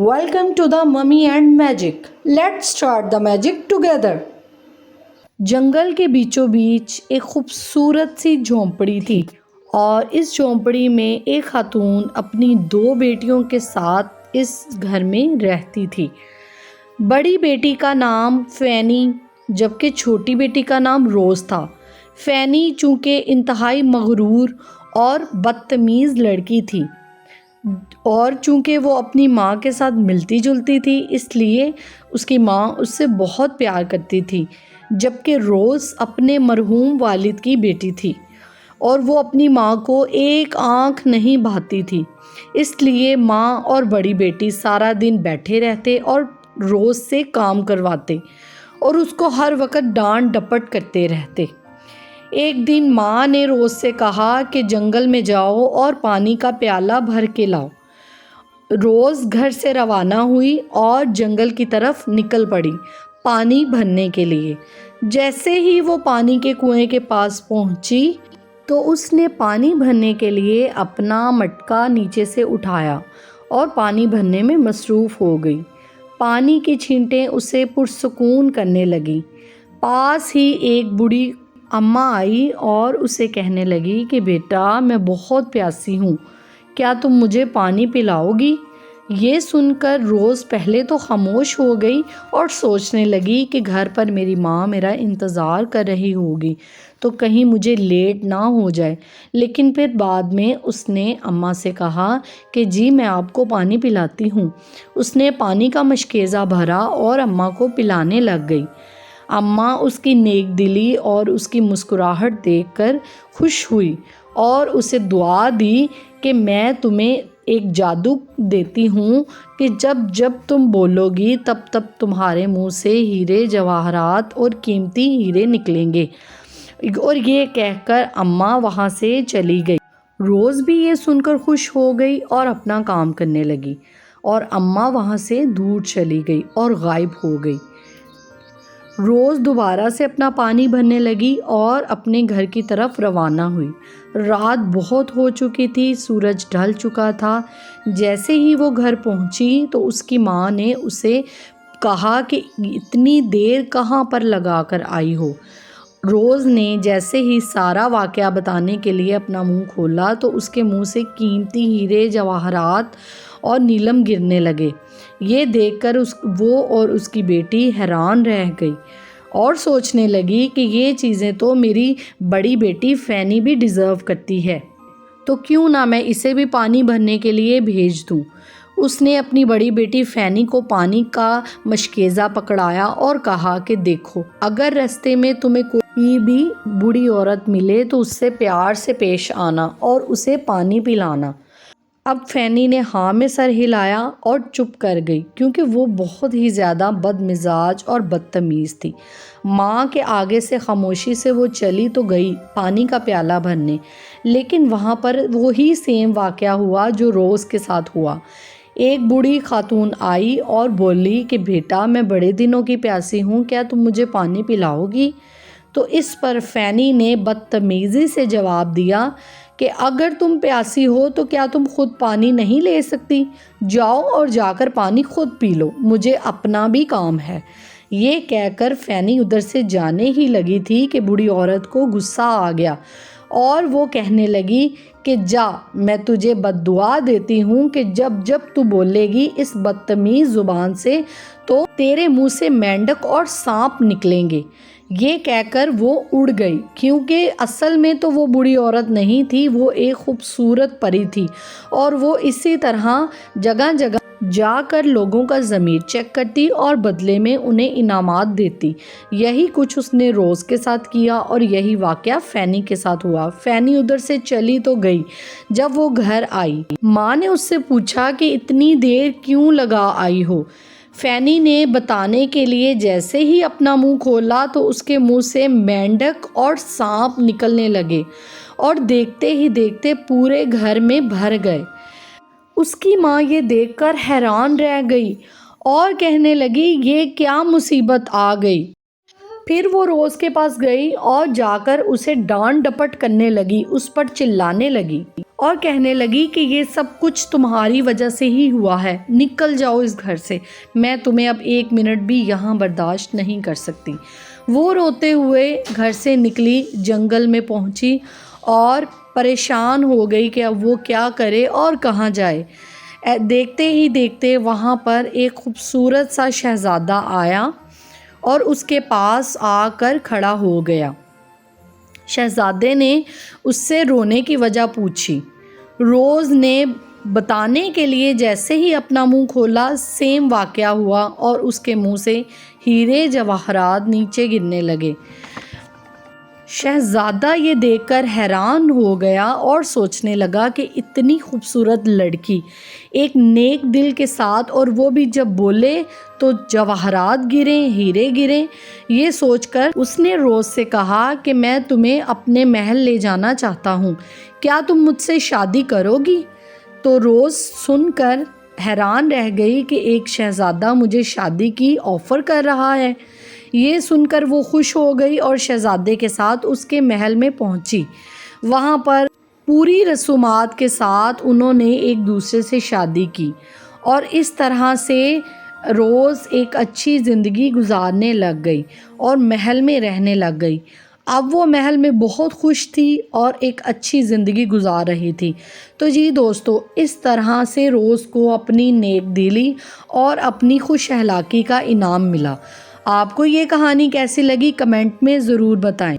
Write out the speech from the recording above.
Welcome to the Mummy and Magic. Let's start the magic together. جنگل کے بیچوں بیچ ایک خوبصورت سی جھونپڑی تھی اور اس جھونپڑی میں ایک خاتون اپنی 2 بیٹیوں کے ساتھ اس گھر میں رہتی تھی۔ بڑی بیٹی کا نام فینی جبکہ چھوٹی بیٹی کا نام روز تھا۔ فینی چونکہ انتہائی مغرور اور بدتمیز لڑکی تھی اور چونکہ وہ اپنی ماں کے ساتھ ملتی جلتی تھی اس لیے اس کی ماں اس سے بہت پیار کرتی تھی، جبکہ روز اپنے مرحوم والد کی بیٹی تھی اور وہ اپنی ماں کو ایک آنکھ نہیں بھاتی تھی۔ اس لیے ماں اور بڑی بیٹی سارا دن بیٹھے رہتے اور روز سے کام کرواتے اور اس کو ہر وقت ڈانٹ ڈپٹ کرتے رہتے۔ ایک دن ماں نے روز سے کہا کہ جنگل میں جاؤ اور پانی کا پیالہ بھر کے لاؤ۔ روز گھر سے روانہ ہوئی اور جنگل کی طرف نکل پڑی پانی بھرنے کے لیے۔ جیسے ہی وہ پانی کے کنویں کے پاس پہنچی تو اس نے پانی بھرنے کے لیے اپنا مٹکا نیچے سے اٹھایا اور پانی بھرنے میں مصروف ہو گئی۔ پانی کی چھینٹیں اسے پرسکون کرنے لگیں۔ پاس ہی ایک بوڑھی اماں آئی اور اسے کہنے لگی کہ بیٹا میں بہت پیاسی ہوں، کیا تم مجھے پانی پلاؤ گی؟ یہ سن کر روز پہلے تو خاموش ہو گئی اور سوچنے لگی کہ گھر پر میری ماں میرا انتظار کر رہی ہوگی تو کہیں مجھے لیٹ نہ ہو جائے، لیکن پھر بعد میں اس نے اماں سے کہا کہ جی میں آپ کو پانی پلاتی ہوں۔ اس نے پانی کا مشکیزہ بھرا اور اماں کو پلانے لگ گئی۔ اماں اس کی نیک دلی اور اس کی مسکراہٹ دیکھ کر خوش ہوئی اور اسے دعا دی کہ میں تمہیں ایک جادو دیتی ہوں کہ جب جب تم بولو گی تب تب تمہارے منہ سے ہیرے جواہرات اور قیمتی ہیرے نکلیں گے۔ اور یہ کہہ کر اماں وہاں سے چلی گئی۔ روز بھی یہ سن کر خوش ہو گئی اور اپنا کام کرنے لگی اور اماں وہاں سے دور چلی گئی اور غائب ہو گئی۔ روز دوبارہ سے اپنا پانی بھرنے لگی اور اپنے گھر کی طرف روانہ ہوئی۔ رات بہت ہو چکی تھی، سورج ڈھل چکا تھا۔ جیسے ہی وہ گھر پہنچی تو اس کی ماں نے اسے کہا کہ اتنی دیر کہاں پر لگا کر آئی ہو؟ روز نے جیسے ہی سارا واقعہ بتانے کے لیے اپنا منہ کھولا تو اس کے منہ سے قیمتی ہیرے جواہرات اور نیلم گرنے لگے۔ یہ دیکھ کر وہ اور اس کی بیٹی حیران رہ گئی اور سوچنے لگی کہ یہ چیزیں تو میری بڑی بیٹی فینی بھی ڈیزرو کرتی ہے، تو کیوں نہ میں اسے بھی پانی بھرنے کے لیے بھیج دوں۔ اس نے اپنی بڑی بیٹی فینی کو پانی کا مشکیزہ پکڑایا اور کہا کہ دیکھو، اگر راستے میں تمہیں کوئی بھی بوڑھی عورت ملے تو اس سے پیار سے پیش آنا اور اسے پانی پلانا۔ اب فینی نے ہاں میں سر ہلایا اور چپ کر گئی کیونکہ وہ بہت ہی زیادہ بد مزاج اور بدتمیز تھی۔ ماں کے آگے سے خاموشی سے وہ چلی تو گئی پانی کا پیالہ بھرنے، لیکن وہاں پر وہی سیم واقعہ ہوا جو روز کے ساتھ ہوا۔ ایک بوڑھی خاتون آئی اور بولی کہ بیٹا میں بڑے دنوں کی پیاسی ہوں، کیا تم مجھے پانی پلاؤ گی؟ تو اس پر فینی نے بدتمیزی سے جواب دیا کہ اگر تم پیاسی ہو تو کیا تم خود پانی نہیں لے سکتی؟ جاؤ اور جا کر پانی خود پی لو، مجھے اپنا بھی کام ہے۔ یہ کہہ کر فینی ادھر سے جانے ہی لگی تھی کہ بوڑھی عورت کو غصہ آ گیا اور وہ کہنے لگی کہ جا، میں تجھے بد دعا دیتی ہوں کہ جب جب تو بولے گی اس بدتمیز زبان سے تو تیرے منہ سے مینڈک اور سانپ نکلیں گے۔ یہ کہہ کر وہ اڑ گئی کیونکہ اصل میں تو وہ بوڑھی عورت نہیں تھی، وہ ایک خوبصورت پری تھی اور وہ اسی طرح جگہ جگہ جا کر لوگوں کا ضمیر چیک کرتی اور بدلے میں انہیں انعامات دیتی۔ یہی کچھ اس نے روز کے ساتھ کیا اور یہی واقعہ فینی کے ساتھ ہوا۔ فینی ادھر سے چلی تو گئی۔ جب وہ گھر آئی ماں نے اس سے پوچھا کہ اتنی دیر کیوں لگا آئی ہو؟ فینی نے بتانے کے لیے جیسے ہی اپنا منہ کھولا تو اس کے منہ سے مینڈک اور سانپ نکلنے لگے اور دیکھتے ہی دیکھتے پورے گھر میں بھر گئے۔ اس کی ماں یہ دیکھ کر حیران رہ گئی اور کہنے لگی یہ کیا مصیبت آ گئی؟ پھر وہ روز کے پاس گئی اور جا کر اسے ڈانٹ ڈپٹ کرنے لگی، اس پر چلانے لگی اور کہنے لگی کہ یہ سب کچھ تمہاری وجہ سے ہی ہوا ہے، نکل جاؤ اس گھر سے، میں تمہیں اب 1 منٹ بھی یہاں برداشت نہیں کر سکتی۔ وہ روتے ہوئے گھر سے نکلی، جنگل میں پہنچی اور پریشان ہو گئی کہ اب وہ کیا کرے اور کہاں جائے۔ دیکھتے ہی دیکھتے وہاں پر ایک خوبصورت سا شہزادہ آیا اور اس کے پاس آ کر کھڑا ہو گیا۔ شہزادے نے اس سے رونے کی وجہ پوچھی۔ روز نے بتانے کے لیے جیسے ہی اپنا منہ کھولا، سیم واقعہ ہوا اور اس کے منہ سے ہیرے جواہرات نیچے گرنے لگے۔ شہزادہ یہ دیکھ کر حیران ہو گیا اور سوچنے لگا کہ اتنی خوبصورت لڑکی ایک نیک دل کے ساتھ، اور وہ بھی جب بولے تو جواہرات گریں، ہیرے گریں۔ یہ سوچ کر اس نے روز سے کہا کہ میں تمہیں اپنے محل لے جانا چاہتا ہوں، کیا تم مجھ سے شادی کرو گی؟ تو روز سن کر حیران رہ گئی کہ ایک شہزادہ مجھے شادی کی آفر کر رہا ہے۔ یہ سن کر وہ خوش ہو گئی اور شہزادے کے ساتھ اس کے محل میں پہنچی۔ وہاں پر پوری رسومات کے ساتھ انہوں نے ایک دوسرے سے شادی کی اور اس طرح سے روز ایک اچھی زندگی گزارنے لگ گئی اور محل میں رہنے لگ گئی۔ اب وہ محل میں بہت خوش تھی اور ایک اچھی زندگی گزار رہی تھی۔ تو جی دوستو، اس طرح سے روز کو اپنی نیک دلی اور اپنی خوش اخلاقی کا انعام ملا۔ آپ کو یہ کہانی کیسی لگی کمنٹ میں ضرور بتائیں۔